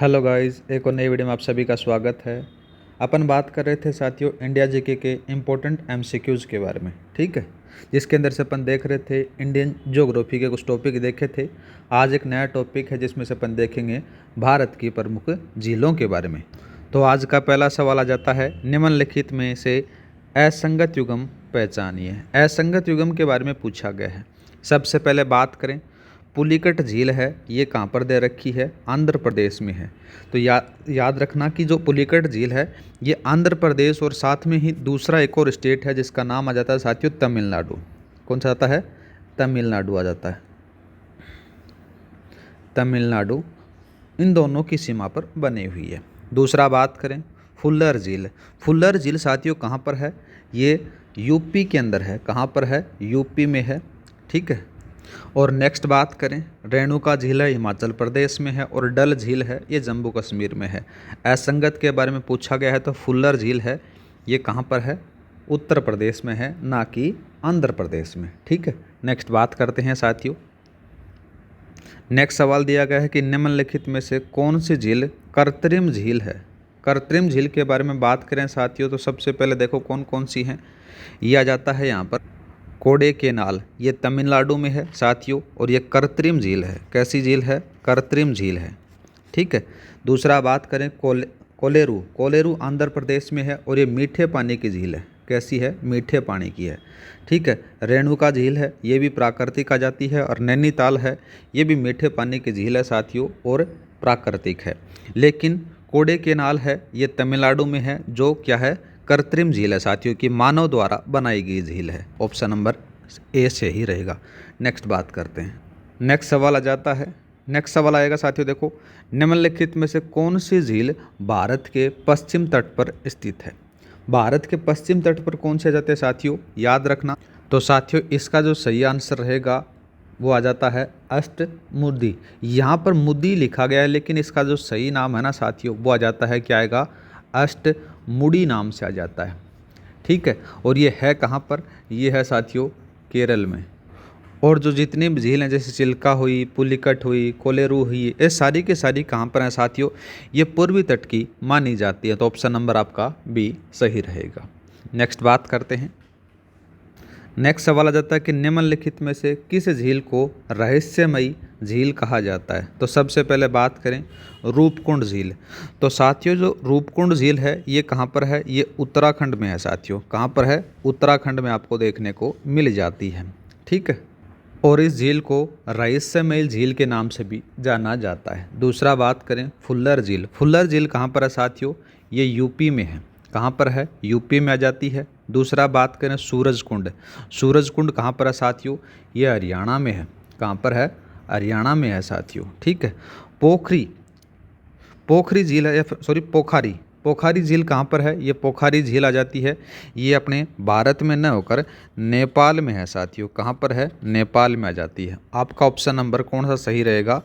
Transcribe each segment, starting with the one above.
Hello guys, एक और नई वीडियो में आप सभी का स्वागत है। अपन बात कर रहे थे साथियों इंडिया जीके के इम्पोर्टेंट एमसीक्यूज़ के बारे में, ठीक है, जिसके अंदर से अपन देख रहे थे इंडियन ज्योग्राफी के कुछ टॉपिक देखे थे। आज एक नया टॉपिक है जिसमें से अपन देखेंगे भारत की प्रमुख झीलों के बारे में। तो आज का पहला सवाल आ जाता है, निम्नलिखित में से असंगत युग्म पहचानिए। असंगत युग्म के बारे में पूछा गया है। सबसे पहले बात करें, पुलिकट झील है, ये कहाँ पर दे रखी है? आंध्र प्रदेश में है। तो याद रखना कि जो पुलिकट झील है ये आंध्र प्रदेश और साथ में ही दूसरा एक और स्टेट है जिसका नाम आ जाता है साथियों तमिलनाडु। कौन सा आता है? तमिलनाडु आ जाता है। तमिलनाडु इन दोनों की सीमा पर बनी हुई है। दूसरा बात करें, फुल्लर झील। फुल्लर झील साथियों कहाँ पर है? ये यूपी के अंदर है। कहाँ पर है? यूपी में है, ठीक है। और नेक्स्ट बात करें, रेणुका झील है, हिमाचल प्रदेश में है। और डल झील है, ये जम्मू कश्मीर में है। असंगत के बारे में पूछा गया है तो फुल्लर झील है, ये कहाँ पर है? उत्तर प्रदेश में है, ना कि आंध्र प्रदेश में, ठीक है। नेक्स्ट बात करते हैं साथियों। नेक्स्ट सवाल दिया गया है कि निम्नलिखित में से कौन सी झील कृत्रिम झील है? कृत्रिम झील के बारे में बात करें साथियों तो सबसे पहले देखो कौन कौन सी हैं। ये आ जाता है यहाँ पर कोडेकेनाल, ये तमिलनाडु में है साथियों, और ये कृत्रिम झील है। कैसी झील है? कृत्रिम झील है, ठीक है। दूसरा बात करें कोलेरू। कोलेरू आंध्र प्रदेश में है और ये मीठे पानी की झील है। कैसी है? मीठे पानी की है, ठीक है। रेणुका झील है, ये भी प्राकृतिक आ जाती है। और नैनीताल है, ये भी मीठे पानी की झील है साथियों और प्राकृतिक है। लेकिन कोडेकेनाल है, ये तमिलनाडु में है, जो क्या है? कृत्रिम झील है साथियों की मानव द्वारा बनाई गई झील है। ऑप्शन नंबर ए से ही रहेगा। नेक्स्ट बात करते हैं। नेक्स्ट सवाल आ जाता है। नेक्स्ट सवाल आएगा साथियों, देखो निम्नलिखित में से कौन सी झील भारत के पश्चिम तट पर स्थित है? भारत के पश्चिम तट पर कौन से आ जाते हैं साथियों? याद रखना। तो साथियों इसका जो सही आंसर रहेगा वो आ जाता है अष्टमुडी। यहाँ पर मुदी लिखा गया है लेकिन इसका जो सही नाम है ना साथियों वो आ जाता है, क्या आएगा? अष्टमुडी नाम से आ जाता है, ठीक है। और ये है कहाँ पर? ये है साथियों केरल में। और जो जितनी भी झील हैं जैसे चिल्का हुई, पुलिकट हुई, कोलेरू हुई, ये सारी के सारी कहाँ पर हैं साथियों? ये पूर्वी तट की मानी जाती है। तो ऑप्शन नंबर आपका बी सही रहेगा। नेक्स्ट बात करते हैं। नेक्स्ट सवाल आ जाता है कि निम्नलिखित में से किस झील को रहस्यमयी झील कहा जाता है? तो सबसे पहले बात करें रूपकुंड झील। तो साथियों जो रूपकुंड झील है ये कहाँ पर है? ये उत्तराखंड में है साथियों। कहाँ पर है? उत्तराखंड में आपको देखने को मिल जाती है, ठीक है। और इस झील को रहस्यमयी झील के नाम से भी जाना जाता है। दूसरा बात करें फुल्लर झील। फुल्लर झील कहाँ पर है साथियों? ये यूपी में है। कहाँ पर है? यूपी में आ जाती है। दूसरा बात करें सूरजकुंड। सूरजकुंड कहाँ पर है साथियों? ये हरियाणा में है। कहाँ पर है? हरियाणा में है साथियों, ठीक है। पोखरी पोखरी झील है, या सॉरी पोखारी पोखारी झील कहाँ पर है? ये पोखारी झील आ जाती है। ये अपने भारत में न होकर नेपाल में है साथियों। कहाँ पर है? नेपाल में आ जाती है। आपका ऑप्शन नंबर कौन सा सही रहेगा?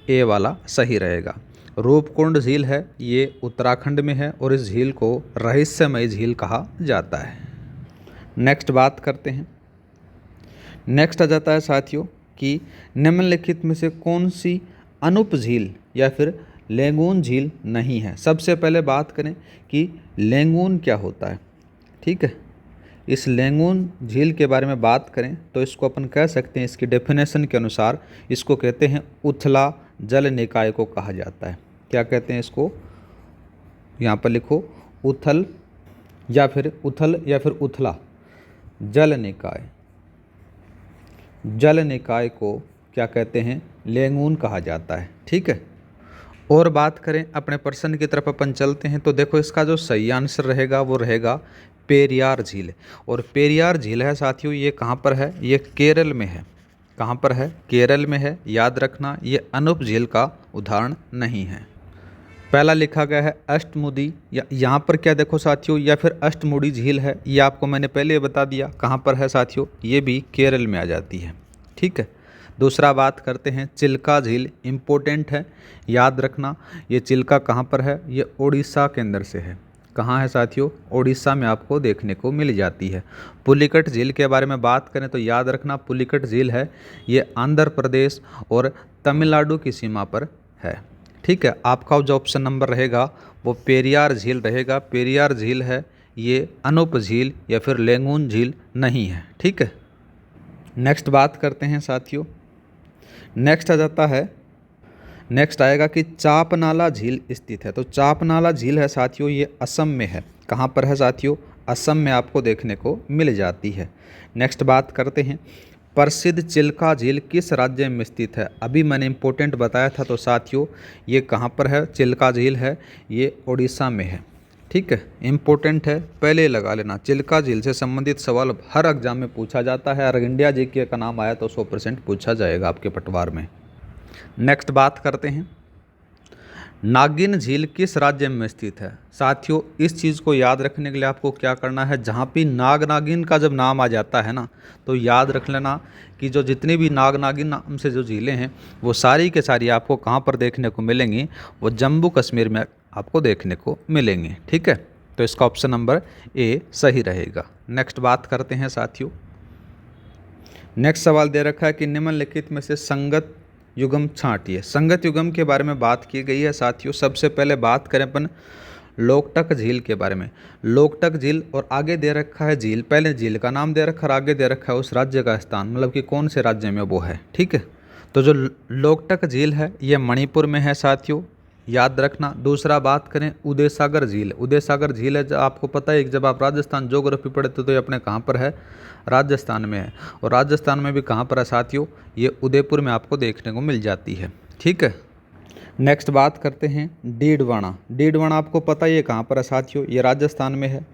ए वाला सही रहेगा। रूपकुंड झील है, ये उत्तराखंड में है और इस झील को रहस्यमयी झील कहा जाता है। नेक्स्ट बात करते हैं। नेक्स्ट आ जाता है साथियों कि निम्नलिखित में से कौन सी अनुप झील या फिर लेंगून झील नहीं है? सबसे पहले बात करें कि लेंगून क्या होता है, ठीक है। इस लेंगून झील के बारे में बात करें तो इसको अपन कह सकते हैं, इसकी डेफिनेशन के अनुसार इसको कहते हैं उथला जल निकाय को कहा जाता है। क्या कहते हैं इसको? यहाँ पर लिखो उथल या फिर उथला जल निकाय। जल निकाय को क्या कहते हैं? लेंगून कहा जाता है, ठीक है। और बात करें अपने प्रश्न की तरफ अपन चलते हैं तो देखो इसका जो सही आंसर रहेगा वो रहेगा पेरियार झील। और पेरियार झील है साथियों, ये कहाँ पर है? ये केरल में है। कहाँ पर है? केरल में है। याद रखना ये अनुप झील का उदाहरण नहीं है। पहला लिखा गया है अष्टमुडी, या यहाँ पर क्या देखो साथियों, या फिर अष्टमुडी झील है, ये आपको मैंने पहले बता दिया कहाँ पर है साथियों, ये भी केरल में आ जाती है, ठीक है। दूसरा बात करते हैं चिल्का झील, इम्पोर्टेंट है, याद रखना। ये चिल्का कहाँ पर है? ये उड़ीसा के अंदर से है। कहाँ है साथियों? उड़ीसा में आपको देखने को मिल जाती है। पुलिकट झील के बारे में बात करें तो याद रखना पुलिकट झील है, ये आंध्र प्रदेश और तमिलनाडु की सीमा पर है, ठीक है, आपका जो ऑप्शन नंबर रहेगा वो पेरियार झील रहेगा। पेरियार झील है, ये अनूप झील या फिर लेंगुन झील नहीं है। ठीक है, नेक्स्ट बात करते हैं साथियों। नेक्स्ट आ जाता है, नेक्स्ट आएगा कि चापनाला झील स्थित है। तो चापनाला झील है साथियों, ये असम में है। कहाँ पर है साथियों? असम में आपको देखने को मिल जाती है। नेक्स्ट बात करते हैं, प्रसिद्ध चिल्का झील किस राज्य में स्थित है? अभी मैंने इम्पोर्टेंट बताया था। तो साथियों ये कहाँ पर है? चिल्का झील है, ये उड़ीसा में है। ठीक है, इम्पोर्टेंट है, पहले लगा लेना। चिल्का झील से संबंधित सवाल हर एग्जाम में पूछा जाता है। अगर इंडिया जीके का नाम आया तो 100% पूछा जाएगा आपके पटवार में। नेक्स्ट बात करते हैं, नागिन झील किस राज्य में स्थित है? साथियों इस चीज़ को याद रखने के लिए आपको क्या करना है, जहाँ भी नाग नागिन का जब नाम आ जाता है ना, तो याद रख लेना कि जो जितनी भी नाग नागिन नाम से जो झीलें हैं वो सारी के सारी आपको कहाँ पर देखने को मिलेंगी? वो जम्मू कश्मीर में आपको देखने को मिलेंगे। ठीक है, तो इसका ऑप्शन नंबर ए सही रहेगा। नेक्स्ट बात करते हैं साथियों। नेक्स्ट सवाल दे रखा है कि निम्नलिखित में से संगत युगम छांटिए। संगत युगम के बारे में बात की गई है साथियों। सबसे पहले बात करें अपन लोकटक झील के बारे में। लोकटक झील और आगे दे रखा है झील, पहले झील का नाम दे रखा है और आगे दे रखा है उस राज्य का स्थान, मतलब कि कौन से राज्य में वो है। ठीक है, तो जो लोकटक झील है ये मणिपुर में है साथियों, याद रखना। दूसरा बात करें उदय सागर झील। उदय सागर झील है, आपको पता है जब आप राजस्थान ज्योग्राफी पढ़ते तो ये अपने कहाँ पर है? राजस्थान में है। और राजस्थान में भी कहाँ पर है साथियों? ये उदयपुर में आपको देखने को मिल जाती है। ठीक है, नेक्स्ट बात करते हैं डीडवाना। डीडवाना आपको पता है ये कहाँ पर है साथियों? ये राजस्थान में है।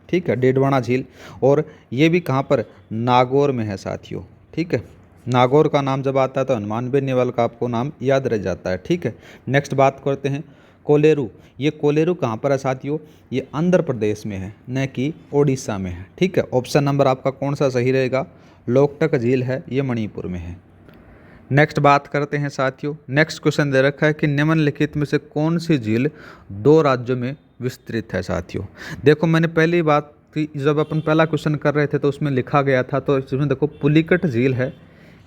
ठीक है, डीडवाना झील, और ये भी कहाँ पर? नागौर में है साथियों। ठीक है, नागौर का नाम जब आता है तो हनुमान बेनीवाल का आपको नाम याद रह जाता है। ठीक है, नेक्स्ट बात करते हैं कोलेरू। ये कोलेरू कहाँ पर है साथियों? ये आंध्र प्रदेश में है, न कि ओडिशा में है। ठीक है, ऑप्शन नंबर आपका कौन सा सही रहेगा? लोकटक झील है, ये मणिपुर में है। नेक्स्ट बात करते हैं साथियों। नेक्स्ट क्वेश्चन दे रखा है कि निम्नलिखित में से कौन सी झील 2 राज्यों में विस्तृत है साथियों? देखो मैंने पहली बात की, जब अपन पहला क्वेश्चन कर रहे थे तो उसमें लिखा गया था, तो इसमें देखो पुलिकट झील है,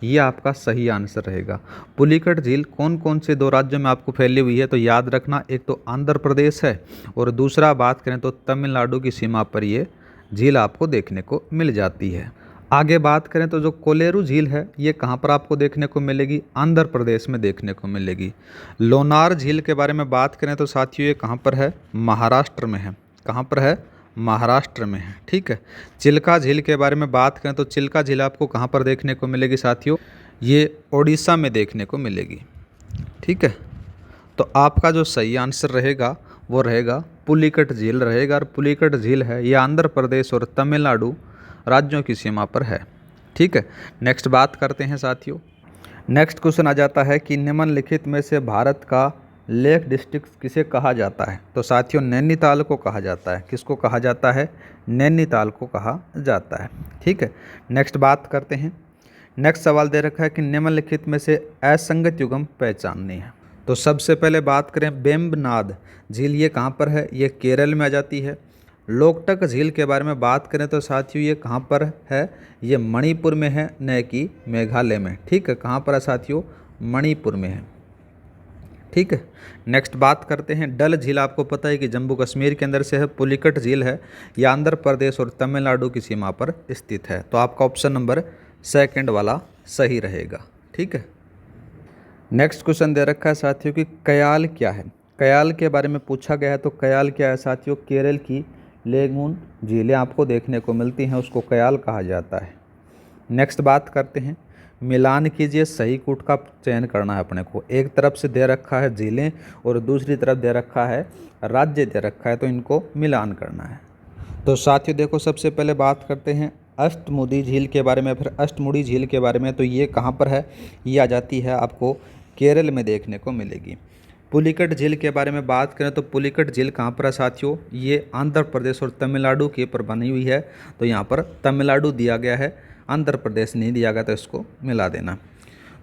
ये आपका सही आंसर रहेगा। पुलिकट झील कौन कौन से 2 राज्यों में आपको फैली हुई है? तो याद रखना, एक तो आंध्र प्रदेश है और दूसरा बात करें तो तमिलनाडु की सीमा पर ये झील आपको देखने को मिल जाती है। आगे बात करें तो जो कोलेरू झील है ये कहाँ पर आपको देखने को मिलेगी? आंध्र प्रदेश में देखने को मिलेगी। लोनार झील के बारे में बात करें तो साथियों ये कहाँ पर है? महाराष्ट्र में है। कहाँ पर है? महाराष्ट्र में है। ठीक है, चिल्का झील के बारे में बात करें तो चिल्का झील आपको कहाँ पर देखने को मिलेगी साथियों? ये ओडिशा में देखने को मिलेगी। ठीक है, तो आपका जो सही आंसर रहेगा वो रहेगा पुलिकट झील रहेगा। और पुलिकट झील है ये आंध्र प्रदेश और तमिलनाडु राज्यों की सीमा पर है। ठीक है, नेक्स्ट बात करते हैं साथियों। नेक्स्ट क्वेश्चन आ जाता है कि निम्नलिखित में से भारत का लेक डिस्ट्रिक्ट किसे कहा जाता है? तो साथियों नैनीताल को कहा जाता है। किसको कहा जाता है? नैनीताल को कहा जाता है। ठीक है, नेक्स्ट बात करते हैं। नेक्स्ट सवाल दे रखा है कि निम्नलिखित में से असंगत युग्म पहचाननी है। तो सबसे पहले बात करें वेम्बनाड झील, ये कहाँ पर है? ये केरल में आ जाती है। लोकटक झील के बारे में बात करें तो साथियों ये कहाँ पर है? ये मणिपुर में है, न कि मेघालय में। ठीक है, कहाँ पर है साथियों? मणिपुर में है। ठीक है, नेक्स्ट बात करते हैं डल झील। आपको पता है कि जम्मू कश्मीर के अंदर से है। पुलिकट झील है, ये आंध्र प्रदेश और तमिलनाडु की सीमा पर स्थित है। तो आपका ऑप्शन नंबर सेकंड वाला सही रहेगा। ठीक है, नेक्स्ट क्वेश्चन दे रखा है साथियों कि कयाल क्या है? कयाल के बारे में पूछा गया है। तो कयाल क्या है साथियों? केरल की लेगुन झीलें आपको देखने को मिलती हैं, उसको कयाल कहा जाता है। नेक्स्ट बात करते हैं, मिलान कीजिए, सही कूट का चयन करना है अपने को। एक तरफ से दे रखा है झीलें और दूसरी तरफ दे रखा है राज्य दे रखा है, तो इनको मिलान करना है। तो साथियों देखो सबसे पहले बात करते हैं अष्टमुडी झील के बारे में, फिर अष्टमुडी झील के बारे में। तो ये कहाँ पर है? ये आ जाती है आपको केरल में देखने को मिलेगी। पुलिकट झील के बारे में बात करें तो पुलिकट झील कहाँ पर है साथियों? ये आंध्र प्रदेश और तमिलनाडु के पर बनी हुई है। तो यहाँ पर तमिलनाडु दिया गया है, आंध्र प्रदेश नहीं दिया गया, तो इसको मिला देना।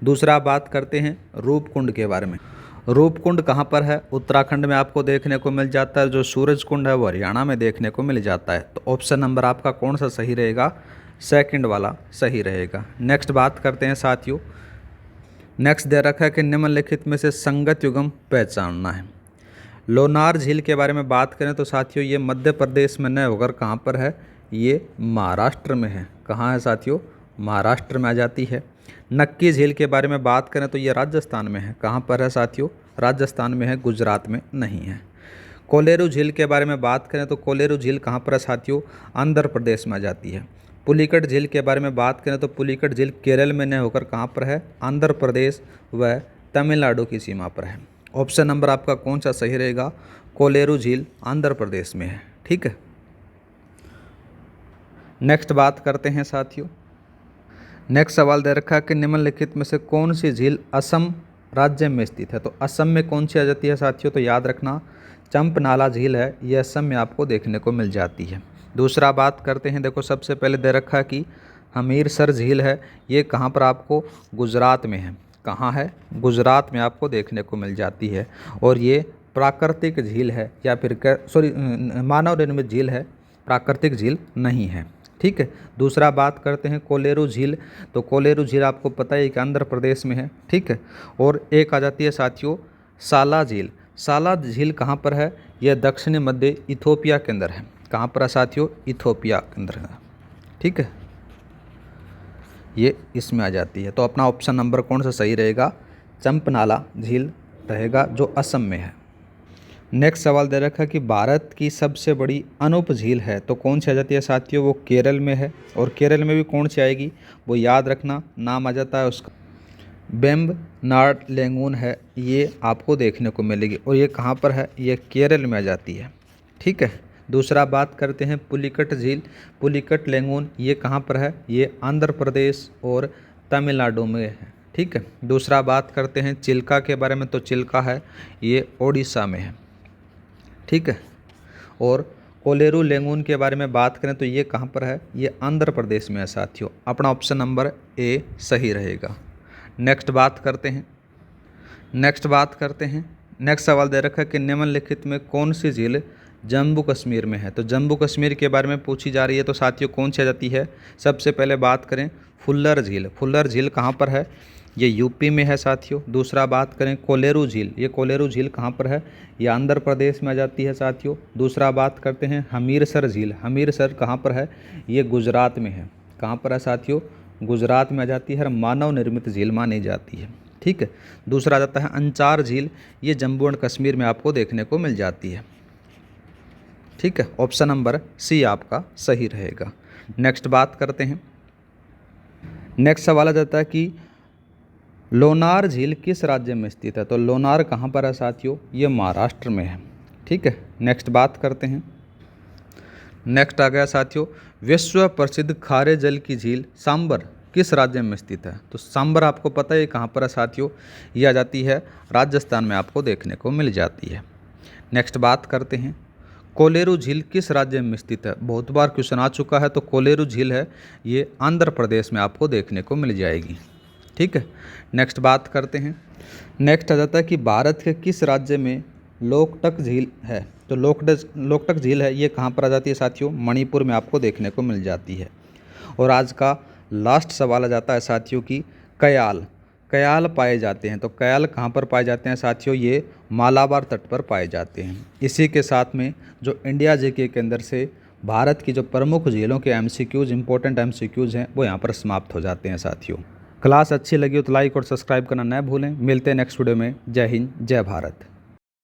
दूसरा बात करते हैं रूपकुंड के बारे में। रूपकुंड कहाँ पर है? उत्तराखंड में आपको देखने को मिल जाता है। जो सूरज कुंड है वो हरियाणा में देखने को मिल जाता है। तो ऑप्शन नंबर आपका कौन सा सही रहेगा? सेकंड वाला सही रहेगा। नेक्स्ट बात करते हैं साथियों नेक्स्ट दे रखा है कि निम्नलिखित में से संगत युग्म पहचानना है। लोनार झील के बारे में बात करें तो साथियों ये मध्य प्रदेश में न होकर कहाँ पर है, ये महाराष्ट्र में है। कहाँ है साथियों, महाराष्ट्र में आ जाती है। नक्की झील के बारे में बात करें तो ये राजस्थान में है। कहाँ पर है साथियों, राजस्थान में है, गुजरात में नहीं है। कोलेरू झील के बारे में बात करें तो कोलेरू झील कहाँ पर है साथियों, आंध्र प्रदेश में आ जाती है। पुलिकट झील के बारे में बात करें तो पुलिकट झील केरल में न होकर कहाँ पर है, आंध्र प्रदेश व तमिलनाडु की सीमा पर है। ऑप्शन नंबर आपका कौन सा सही रहेगा, कोलेरू झील आंध्र प्रदेश में है। ठीक है, नेक्स्ट बात करते हैं साथियों। नेक्स्ट सवाल दे रखा है कि निम्नलिखित में से कौन सी झील असम राज्य में स्थित है। तो असम में कौन सी आ जाती है साथियों, तो याद रखना चंपनाला झील है, यह असम में आपको देखने को मिल जाती है। दूसरा बात करते हैं, देखो सबसे पहले दे रखा है कि हमीरसर झील है, ये कहाँ पर आपको गुजरात में है। कहाँ है, गुजरात में आपको देखने को मिल जाती है। और ये प्राकृतिक झील है या फिर मानव निर्मित झील है, प्राकृतिक झील नहीं है। ठीक है, दूसरा बात करते हैं कोलेरू झील। तो कोलेरू झील आपको पता है कि आंध्र प्रदेश में है। ठीक है, और एक आ जाती है साथियों साला झील। साला झील कहाँ पर है, यह दक्षिणी मध्य इथोपिया के अंदर है। कहाँ पर है साथियों, इथोपिया के अंदर है। ठीक है, ये इसमें आ जाती है। तो अपना ऑप्शन नंबर कौन सा सही रहेगा, चंपनाला झील रहेगा जो असम में है। नेक्स्ट सवाल दे रखा है कि भारत की सबसे बड़ी अनूप झील है, तो कौन सी आ जाती है साथियों, वो केरल में है। और केरल में भी कौन सी आएगी, वो याद रखना, नाम आ जाता है उसका वेम्बनाड लेगून है, ये आपको देखने को मिलेगी। और ये कहाँ पर है, ये केरल में आ जाती है। ठीक है, दूसरा बात करते हैं पुलिकट झील। पुलिकट लेगून ये कहाँ पर है, ये आंध्र प्रदेश और तमिलनाडु में है। ठीक है, दूसरा बात करते हैं चिल्का के बारे में। तो चिल्का है, ये ओडिशा में है। ठीक है, और कोलेरू लेगून के बारे में बात करें तो ये कहाँ पर है, ये आंध्र प्रदेश में है साथियों। अपना ऑप्शन नंबर ए सही रहेगा। नेक्स्ट बात करते हैं, नेक्स्ट सवाल दे रखा है कि निम्नलिखित में कौन सी झील जम्मू कश्मीर में है। तो जम्मू कश्मीर के बारे में पूछी जा रही है, तो साथियों कौन सी आ जाती है। सबसे पहले बात करें फुल्लर झील। फुल्लर झील कहाँ पर है, ये यूपी में है साथियों। दूसरा बात करें कोलेरू झील, ये कोलेरू झील कहाँ पर है, ये आंध्र प्रदेश में आ जाती है साथियों। दूसरा बात करते हैं हमीरसर झील। हमीरसर कहाँ पर है, ये गुजरात में है। कहाँ पर है साथियों, गुजरात में आ जाती है, मानव निर्मित झील मानी जाती है। ठीक है, दूसरा आ जाता है अंचार झील, ये जम्मू एंड कश्मीर में आपको देखने को मिल जाती है। ठीक है, ऑप्शन नंबर सी आपका सही रहेगा। नेक्स्ट बात करते हैं, नेक्स्ट सवाल आ जाता है कि लोनार झील किस राज्य में स्थित है। तो लोनार कहाँ पर है साथियों, ये महाराष्ट्र में है। ठीक है, नेक्स्ट बात करते हैं, नेक्स्ट आ गया साथियों विश्व प्रसिद्ध खारे जल की झील सांबर किस राज्य में स्थित है। तो सांबर आपको पता है कहाँ पर है साथियों, ये आ जाती है राजस्थान में आपको देखने को मिल जाती है। नेक्स्ट बात करते हैं कोलेरू झील किस राज्य में स्थित है। बहुत बार क्वेश्चन आ चुका है, तो कोलेरू झील है, ये आंध्र प्रदेश में आपको देखने को मिल जाएगी। ठीक है, नेक्स्ट बात करते हैं, नेक्स्ट आ जाता है कि भारत के किस राज्य में लोकटक झील है। तो लोकटक झील है, ये कहाँ पर आ जाती है साथियों, मणिपुर में आपको देखने को मिल जाती है। और आज का लास्ट सवाल आ जाता है साथियों की कयाल पाए जाते हैं। तो कयाल कहाँ पर पाए जाते हैं साथियों, ये मालाबार तट पर पाए जाते हैं। इसी के साथ में जो इंडिया जीके के अंदर से भारत की जो प्रमुख झीलों के एमसीक्यूज, इंपॉर्टेंट एमसीक्यूज हैं, वो यहाँ पर समाप्त हो जाते हैं साथियों। क्लास अच्छी लगी हो तो लाइक और सब्सक्राइब करना न भूलें। मिलते हैं नेक्स्ट वीडियो में। जय हिंद, जय भारत।